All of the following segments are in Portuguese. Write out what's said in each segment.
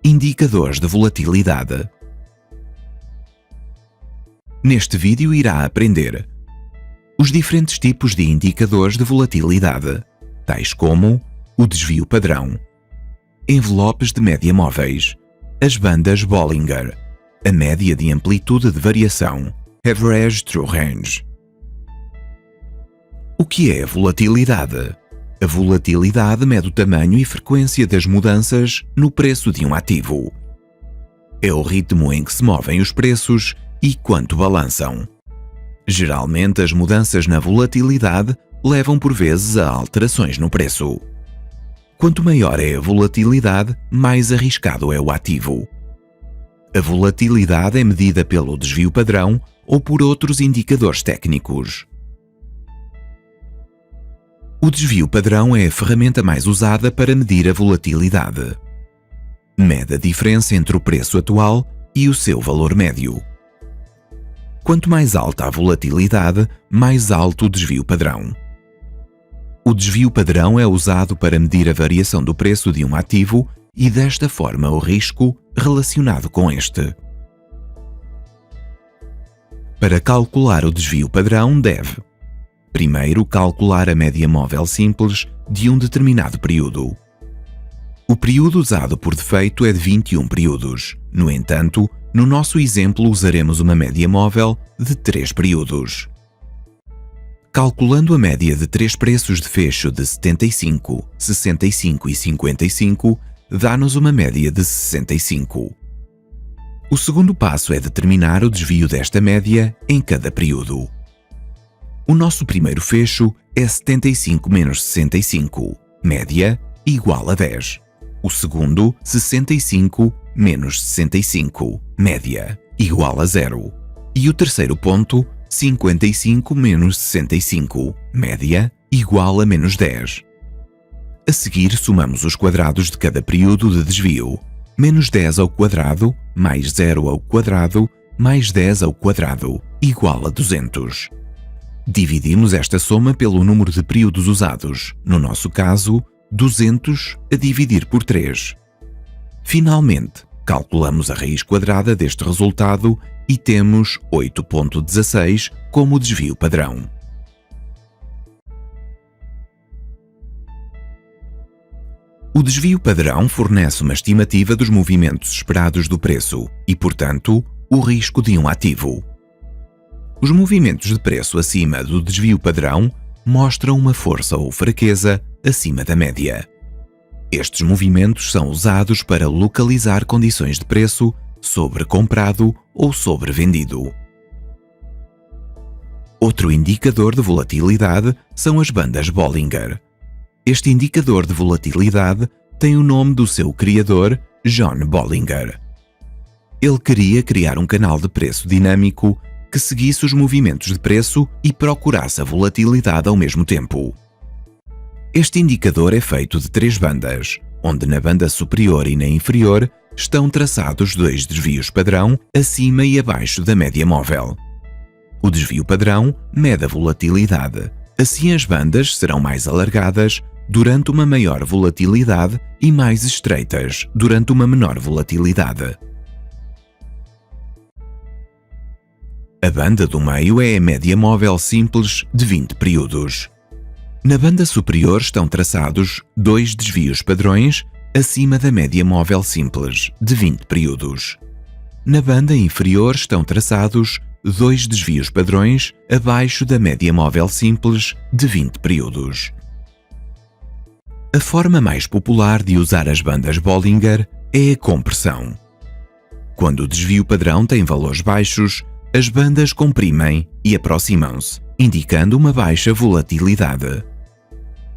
Indicadores de volatilidade. Neste vídeo irá aprender os diferentes tipos de indicadores de volatilidade, tais como o desvio padrão, envelopes de média móveis, as bandas Bollinger, a média de amplitude de variação, Average True Range. O que é a volatilidade? A volatilidade mede o tamanho e frequência das mudanças no preço de um ativo. É o ritmo em que se movem os preços e quanto balançam. Geralmente, as mudanças na volatilidade levam por vezes a alterações no preço. Quanto maior é a volatilidade, mais arriscado é o ativo. A volatilidade é medida pelo desvio padrão ou por outros indicadores técnicos. O desvio padrão é a ferramenta mais usada para medir a volatilidade. Mede a diferença entre o preço atual e o seu valor médio. Quanto mais alta a volatilidade, mais alto o desvio padrão. O desvio padrão é usado para medir a variação do preço de um ativo e, desta forma, o risco relacionado com este. Para calcular o desvio padrão, deve: primeiro, calcular a média móvel simples de um determinado período. O período usado por defeito é de 21 períodos. No entanto, no nosso exemplo usaremos uma média móvel de 3 períodos. Calculando a média de 3 preços de fecho de 75, 65 e 55, dá-nos uma média de 65. O segundo passo é determinar o desvio desta média em cada período. O nosso primeiro fecho é 75 menos 65, média igual a 10. O segundo, 65 menos 65, média igual a 0. E o terceiro ponto, 55 menos 65, média igual a menos 10. A seguir, somamos os quadrados de cada período de desvio. Menos 10 ao quadrado, mais 0 ao quadrado, mais 10 ao quadrado, igual a 200. Dividimos esta soma pelo número de períodos usados, no nosso caso, 200 a dividir por 3. Finalmente, calculamos a raiz quadrada deste resultado e temos 8,16 como desvio padrão. O desvio padrão fornece uma estimativa dos movimentos esperados do preço e, portanto, o risco de um ativo. Os movimentos de preço acima do desvio padrão mostram uma força ou fraqueza acima da média. Estes movimentos são usados para localizar condições de preço sobrecomprado ou sobrevendido. Outro indicador de volatilidade são as bandas Bollinger. Este indicador de volatilidade tem o nome do seu criador, John Bollinger. Ele queria criar um canal de preço dinâmico que seguisse os movimentos de preço e procurasse a volatilidade ao mesmo tempo. Este indicador é feito de 3 bandas, onde na banda superior e na inferior estão traçados 2 desvios padrão acima e abaixo da média móvel. O desvio padrão mede a volatilidade, assim as bandas serão mais alargadas durante uma maior volatilidade e mais estreitas durante uma menor volatilidade. A banda do meio é a média móvel simples de 20 períodos. Na banda superior estão traçados 2 desvios padrões acima da média móvel simples de 20 períodos. Na banda inferior estão traçados 2 desvios padrões abaixo da média móvel simples de 20 períodos. A forma mais popular de usar as bandas Bollinger é a compressão. Quando o desvio padrão tem valores baixos, as bandas comprimem e aproximam-se, indicando uma baixa volatilidade.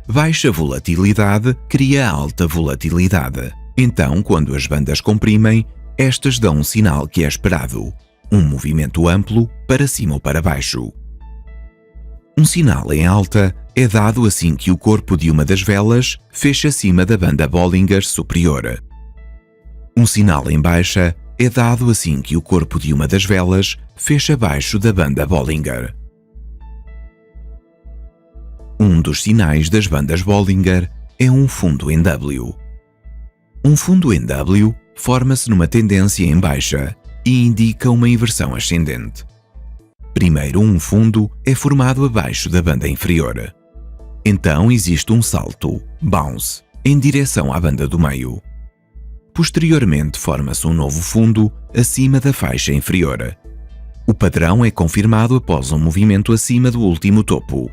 Baixa volatilidade cria alta volatilidade. Então, quando as bandas comprimem, estas dão um sinal que é esperado, um movimento amplo para cima ou para baixo. Um sinal em alta é dado assim que o corpo de uma das velas fecha acima da banda Bollinger superior. Um sinal em baixa é dado assim que o corpo de uma das velas fecha abaixo da banda Bollinger. Um dos sinais das bandas Bollinger é um fundo em W. Um fundo em W forma-se numa tendência em baixa e indica uma inversão ascendente. Primeiro, um fundo é formado abaixo da banda inferior. Então existe um salto, bounce, em direção à banda do meio. Posteriormente, forma-se um novo fundo acima da faixa inferior. O padrão é confirmado após um movimento acima do último topo.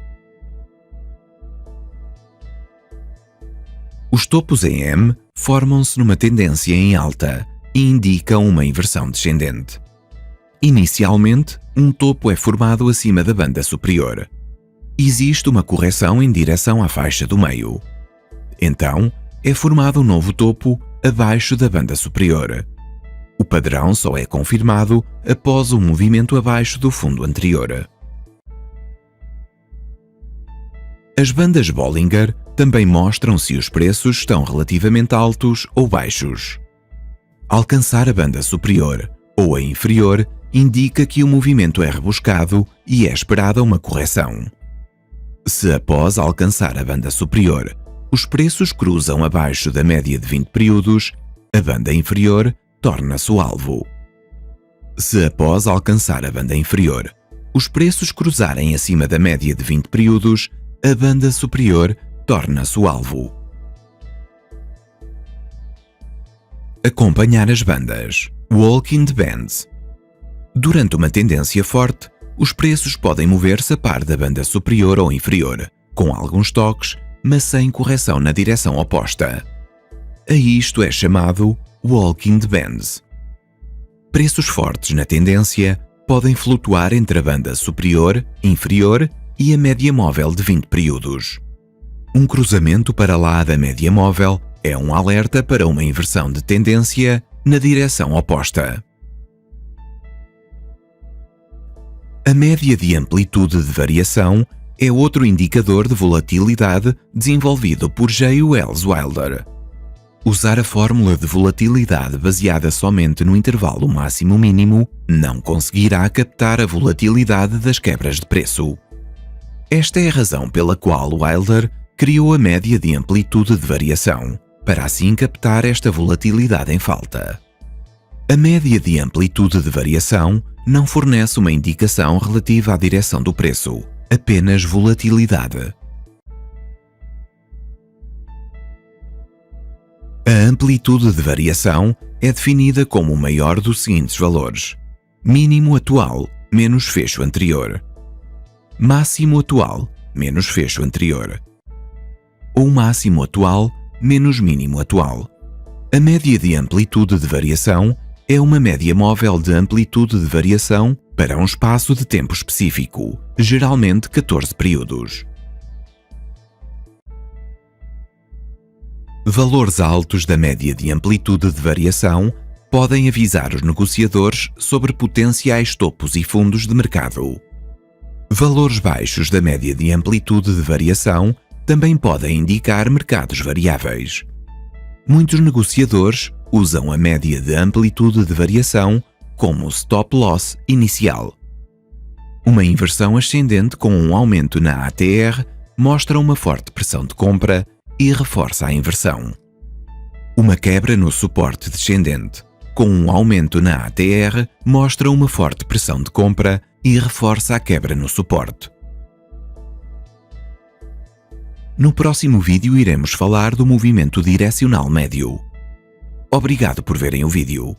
Os topos em M formam-se numa tendência em alta e indicam uma inversão descendente. Inicialmente, um topo é formado acima da banda superior. Existe uma correção em direção à faixa do meio. Então, é formado um novo topo abaixo da banda superior. O padrão só é confirmado após um movimento abaixo do fundo anterior. As bandas Bollinger também mostram se os preços estão relativamente altos ou baixos. Alcançar a banda superior ou a inferior indica que o movimento é rebuscado e é esperada uma correção. Se após alcançar a banda superior, os preços cruzam abaixo da média de 20 períodos, a banda inferior torna-se o alvo. Se após alcançar a banda inferior, os preços cruzarem acima da média de 20 períodos, a banda superior torna-se o alvo. Acompanhar as bandas. Walking the bands. Durante uma tendência forte, os preços podem mover-se a par da banda superior ou inferior, com alguns toques, mas sem correção na direção oposta. A isto é chamado walking the bands. Preços fortes na tendência podem flutuar entre a banda superior, inferior e a média móvel de 20 períodos. Um cruzamento para lá da média móvel é um alerta para uma inversão de tendência na direção oposta. A média de amplitude de variação é outro indicador de volatilidade desenvolvido por J. Wells Wilder. Usar a fórmula de volatilidade baseada somente no intervalo máximo-mínimo não conseguirá captar a volatilidade das quebras de preço. Esta é a razão pela qual Wilder criou a média de amplitude de variação, para assim captar esta volatilidade em falta. A média de amplitude de variação não fornece uma indicação relativa à direção do preço, apenas volatilidade. A amplitude de variação é definida como o maior dos seguintes valores: mínimo atual menos fecho anterior, máximo atual menos fecho anterior, ou máximo atual menos mínimo atual. A média de amplitude de variação é uma média móvel de amplitude de variação para um espaço de tempo específico, geralmente 14 períodos. Valores altos da média de amplitude de variação podem avisar os negociadores sobre potenciais topos e fundos de mercado. Valores baixos da média de amplitude de variação também podem indicar mercados variáveis. Muitos negociadores usam a média de amplitude de variação como stop loss inicial. Uma inversão ascendente com um aumento na ATR mostra uma forte pressão de compra e reforça a inversão. Uma quebra no suporte descendente com um aumento na ATR mostra uma forte pressão de compra e reforça a quebra no suporte. No próximo vídeo iremos falar do movimento direcional médio. Obrigado por verem o vídeo.